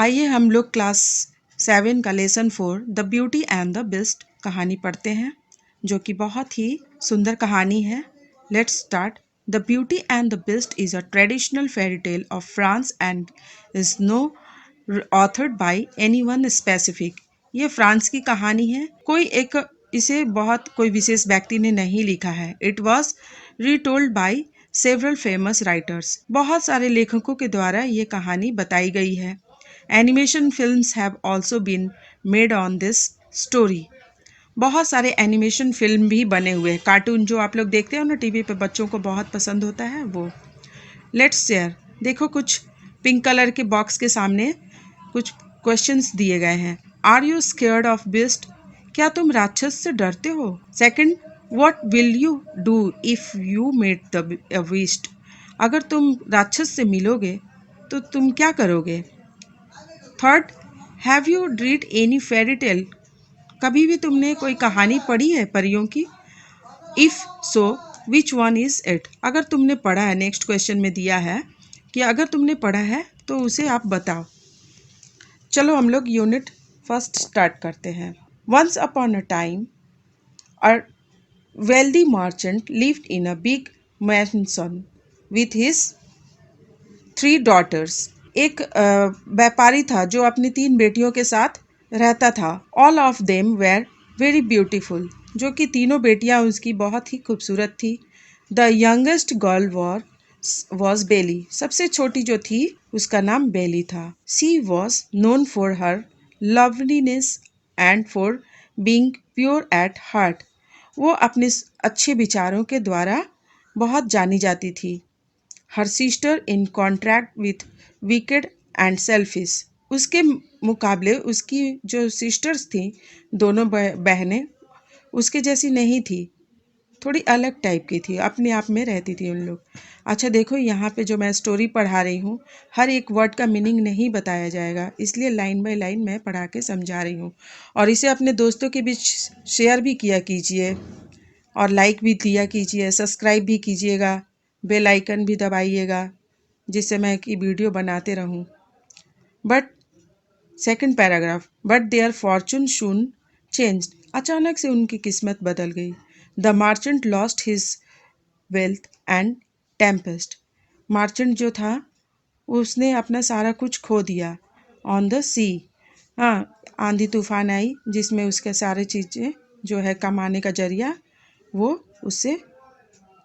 आइए हम लोग क्लास 7 का lesson 4 the beauty and the beast कहानी पढ़ते हैं, जो कि बहुत ही सुंदर कहानी है। Let's start. The beauty and the beast is a traditional fairy tale of France and is no authored by anyone specific. ये फ्रांस की कहानी है, इसे बहुत कोई विशेष व्यक्ति ने नहीं लिखा है। It was retold by several famous writers. बहुत सारे लेखकों के द्वारा ये कहानी बताई गई है। Animation films have also been made on this story. बहुत सारे एनिमेशन फिल्म भी बने हुए हैं। कार्टून जो आप लोग देखते हो ना टीवी पे, बच्चों को बहुत पसंद होता है वो। Let's share. देखो, कुछ पिंक कलर के बॉक्स के सामने कुछ क्वेश्चंस दिए गए हैं। Are you scared of beast? क्या तुम राक्षस से डरते हो? Second, what will you do if you met the beast? अगर तुम राक्षस से मिलोगे तो तुम क्या करोगे? Third, have you read any fairy tale? कभी भी तुमने कोई कहानी पढ़ी है परियों की? If so which one is it? अगर तुमने पढ़ा है, नेक्स्ट क्वेश्चन में दिया है कि अगर तुमने पढ़ा है तो उसे आप बताओ। चलो हम लोग यूनिट फर्स्ट स्टार्ट करते हैं। Once upon a time a wealthy merchant lived in a big mansion with his 3 daughters. एक व्यापारी था जो अपनी 3 बेटियों के साथ रहता था। All of them were very beautiful, जो कि तीनों बेटियां उसकी बहुत ही खूबसूरत थी। The youngest girl was Belle, सबसे छोटी जो थी उसका नाम बेली था। She was known for her loveliness and for being pure at heart, वो अपने अच्छे विचारों के द्वारा बहुत जानी जाती थी। Her sister in contract with wicked and selfish, उसके मुकाबले उसकी जो सिस्टर्स थी, दोनों बहनें उसके जैसी नहीं थी, थोड़ी अलग टाइप की थी, अपने आप में रहती थी उन लोग। अच्छा देखो, यहाँ पे जो मैं स्टोरी पढ़ा रही हूँ, हर एक वर्ड का मीनिंग नहीं बताया जाएगा, इसलिए लाइन बाय लाइन मैं पढ़ा के समझा रही हूँ। और इसे अपने दोस्तों के बीच शेयर भी किया कीजिए और लाइक भी दिया कीजिए, सब्सक्राइब भी कीजिएगा, बेल आइकन भी दबाइएगा, जिससे मैं की वीडियो बनाते रहूं। But second paragraph, but their fortune soon changed, अचानक से उनकी किस्मत बदल गई। The merchant lost his wealth and tempest, merchant जो था उसने अपना सारा कुछ खो दिया। ऑन द सी, हाँ, आंधी तूफान आई जिसमें उसके सारे चीज़ें जो है कमाने का जरिया वो उससे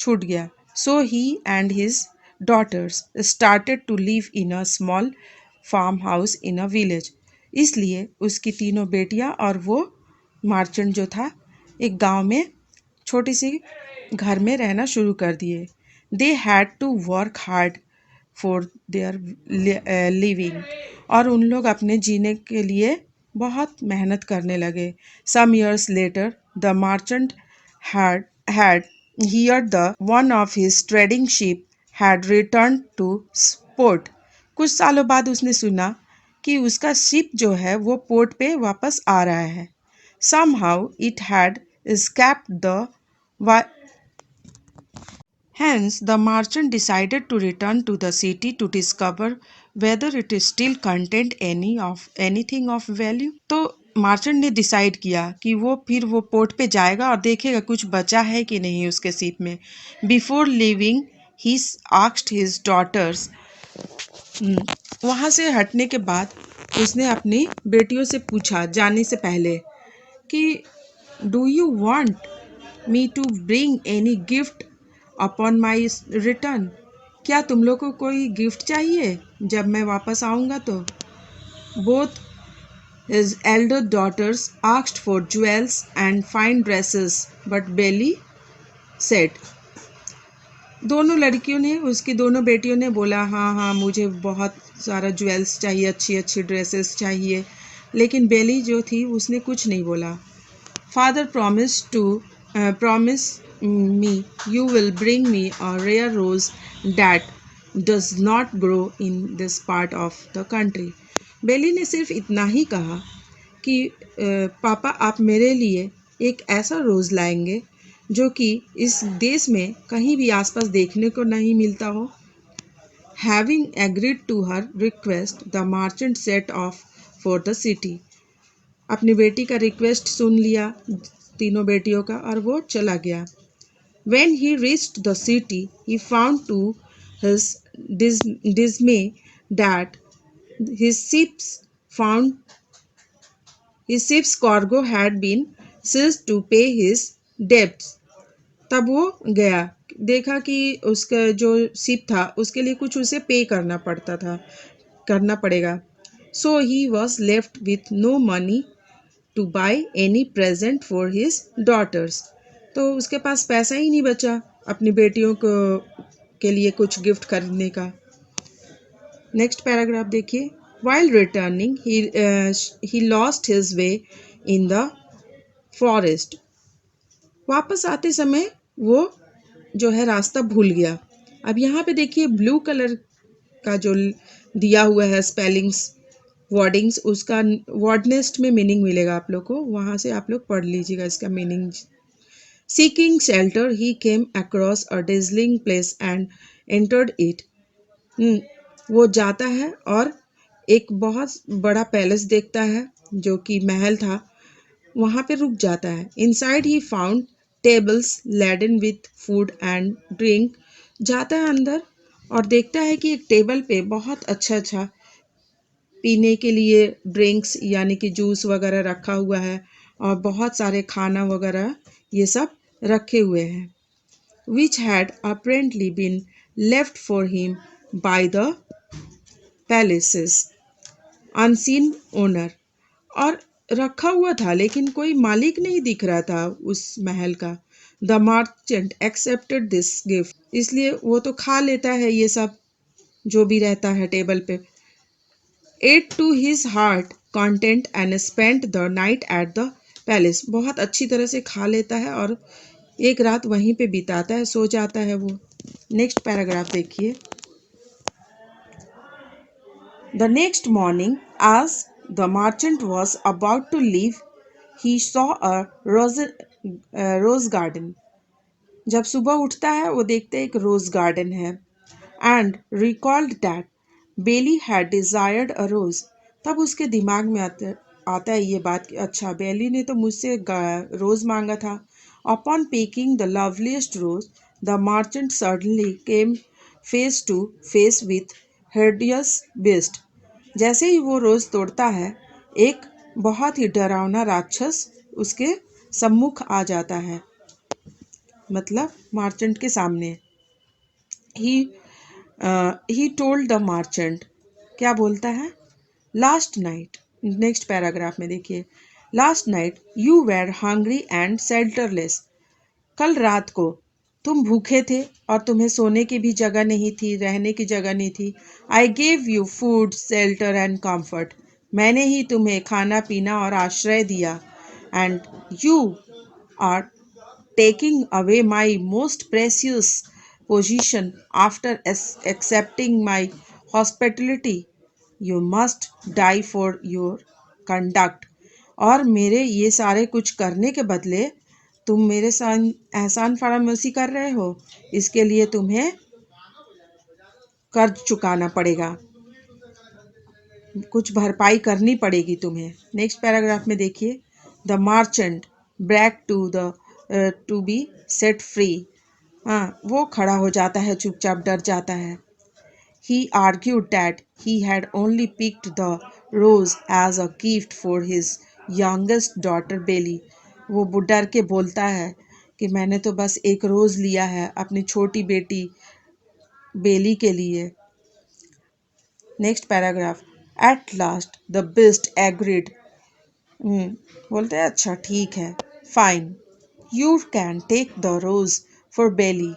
छूट गया। So he and his daughters started to live in a small farm house in a village, इसलिए उसकी तीनों बेटियां और वो मार्चेंट जो था एक गांव में छोटी सी घर में रहना शुरू कर दिए। They had to work hard for their living, और उन लोग अपने जीने के लिए बहुत मेहनत करने लगे। Some years later the merchant had heard the one of his trading ship had returned to port. कुछ सालों बाद उसने सुना कि उसका शिप जो है वो पोर्ट पे वापस आ रहा है। Somehow it had escaped the hence the merchant decided to return to the city to discover whether it still contained anything of value. तो मार्चेंट ने डिसाइड किया कि वो पोर्ट पे जाएगा और देखेगा कुछ बचा है कि नहीं उसके शिप में। बिफोर लिविंग ही आस्क्ड हिज डॉटर्स, वहाँ से हटने के बाद उसने अपनी बेटियों से पूछा जाने से पहले कि do you want me to bring any gift upon my return? क्या तुम लोग को कोई गिफ्ट चाहिए जब मैं वापस आऊँगा तो? Both his elder daughters asked for jewels and fine dresses, but Belly said, दोनों लड़कियों ने, उसकी दोनों बेटियों ने बोला हाँ हाँ मुझे बहुत सारा ज्वेल्स चाहिए, अच्छी अच्छी ड्रेसेस चाहिए, लेकिन बेली जो थी उसने कुछ नहीं बोला। Father promise me you will bring me a rare rose that does not grow in this part of the country. बेली ने सिर्फ इतना ही कहा कि पापा आप मेरे लिए एक ऐसा रोज़ लाएंगे जो कि इस देश में कहीं भी आसपास देखने को नहीं मिलता हो। Having agreed to her request, the merchant set off for the city. अपनी बेटी का रिक्वेस्ट सुन लिया तीनों बेटियों का और वो चला गया. When he reached the city, he found to his dismay that his ships found his ship's cargo had been seized to pay his debts. तब वो गया, देखा कि उसका जो शिप था उसके लिए कुछ उसे पे करना पड़ेगा. So he was left with no money to buy any present for his daughters. तो उसके पास पैसा ही नहीं बचा अपनी बेटियों को के लिए कुछ गिफ्ट खरीदने का. नेक्स्ट पैराग्राफ देखिए. While returning he lost his way in the forest. वापस आते समय वो जो है रास्ता भूल गया. अब यहाँ पे देखिए ब्लू कलर का जो दिया हुआ है स्पेलिंग्स वर्डिंग्स, उसका वर्ड नेस्ट में मीनिंग मिलेगा आप लोग को, वहाँ से आप लोग पढ़ लीजिएगा इसका meaning. Seeking shelter he came across a dazzling place and entered it. वो जाता है और एक बहुत बड़ा पैलेस देखता है जो कि महल था, वहाँ पे रुक जाता है. Inside he found tables laden with food and drink. जाता है अंदर और देखता है कि एक टेबल पे बहुत अच्छा अच्छा पीने के लिए ड्रिंक्स यानी कि जूस वगैरह रखा हुआ है और बहुत सारे खाना वगैरह ये सब रखे हुए हैं. Which had apparently been left for him by the palace's unseen owner. और रखा हुआ था लेकिन कोई मालिक नहीं दिख रहा था उस महल का. The merchant accepted this gift. इसलिए वो तो खा लेता है ये सब जो भी रहता है टेबल पे. Ate to his heart content and spent the night at the palace. बहुत अच्छी तरह से खा लेता है और एक रात वहीं पे बिताता है, सो जाता है वो. नेक्स्ट पैराग्राफ देखिए. The next morning as the merchant was about to leave, he saw a rose garden. जब सुबह उठता है वो देखते एक रोज गार्डन है. And recalled that Belle had desired a rose. तब उसके दिमाग में आता है ये बात कि अच्छा बेली ने तो मुझसे रोज मांगा था. Upon picking the loveliest rose the merchant suddenly came face to face with hideous beast. जैसे ही वो रोज तोड़ता है एक बहुत ही डरावना राक्षस उसके सम्मुख आ जाता है, मतलब मर्चेंट के सामने. He told the merchant. क्या बोलता है? Last night. नेक्स्ट पैराग्राफ में देखिए. Last night you were hungry and shelterless. कल रात को तुम भूखे थे और तुम्हें सोने की भी जगह नहीं थी, रहने की जगह नहीं थी. I gave you food shelter and comfort. मैंने ही तुम्हें खाना पीना और आश्रय दिया. And you are taking away my most precious possession after accepting my hospitality. You must die for your conduct. और मेरे ये सारे कुछ करने के बदले तुम मेरे साथ एहसान फरामोशी कर रहे हो, इसके लिए तुम्हें कर्ज चुकाना पड़ेगा, कुछ भरपाई करनी पड़ेगी तुम्हें. नेक्स्ट पैराग्राफ में देखिए. द मर्चेंट ब्रैक टू बी सेट फ्री. हाँ, वो खड़ा हो जाता है, चुपचाप डर जाता है. He argued that he had only picked the rose as a gift for his youngest daughter Belly. वो डर के बोलता है कि मैंने तो बस एक रोज़ लिया है अपनी छोटी बेटी बेली के लिए. Next paragraph. At last the beast agreed. बोलते हैं अच्छा ठीक है, fine, you can take the rose for Belle,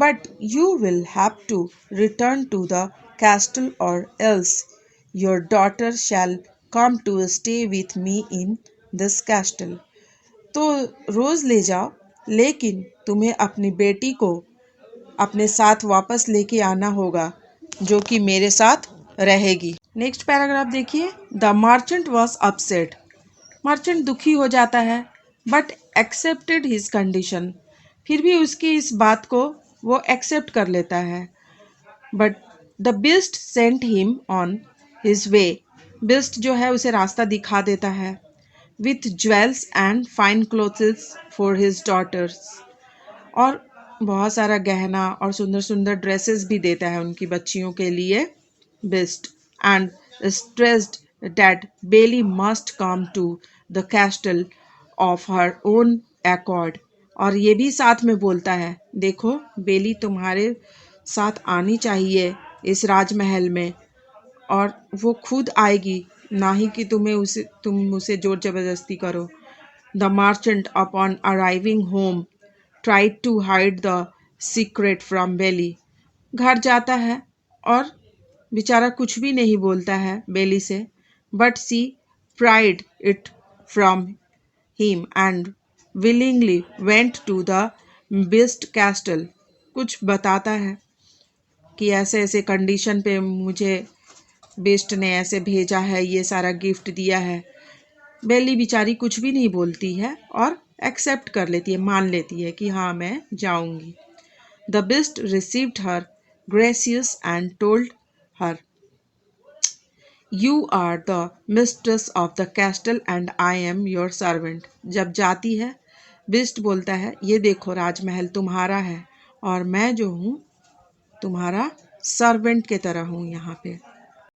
but you will have to return to the castle or else your daughter shall come to stay with me in this castle. तो रोज़ ले जाओ लेकिन तुम्हें अपनी बेटी को अपने साथ वापस लेके आना होगा जो कि मेरे साथ रहेगी. नेक्स्ट पैराग्राफ देखिए. The merchant was upset. Merchant दुखी हो जाता है बट एक्सेप्टेड हिज कंडीशन. फिर भी उसकी इस बात को वो एक्सेप्ट कर लेता है. But the beast sent him on his way. Beast जो है उसे रास्ता दिखा देता है। With jewels and fine clothes for his daughters, और बहुत सारा गहना और सुंदर सुंदर ड्रेसेस भी देता है उनकी बच्चियों के लिए beast. And stressed that Belle must come to the castle of her own accord, और ये भी साथ में बोलता है, देखो बेली तुम्हारे साथ आनी चाहिए इस राजमहल में, और वो खुद आएगी, ना ही कि तुम उसे जोर जबरदस्ती करो। The merchant upon arriving home tried to hide the secret from बेली। घर जाता है और बेचारा कुछ भी नहीं बोलता है बेली से, but she pried it from him and willingly went to the beast castle। कुछ बताता है कि ऐसे ऐसे कंडीशन पे मुझे बेस्ट ने ऐसे भेजा है, ये सारा गिफ्ट दिया है। बेली बेचारी कुछ भी नहीं बोलती है और एक्सेप्ट कर लेती है, मान लेती है कि हाँ मैं जाऊंगी। The beast received her gracious and told her, you are the mistress of the castle and I am your servant. जब जाती है बिस्ट बोलता है, ये देखो राजमहल तुम्हारा है और मैं जो हूँ तुम्हारा सर्वेंट के तरह हूँ यहाँ पे।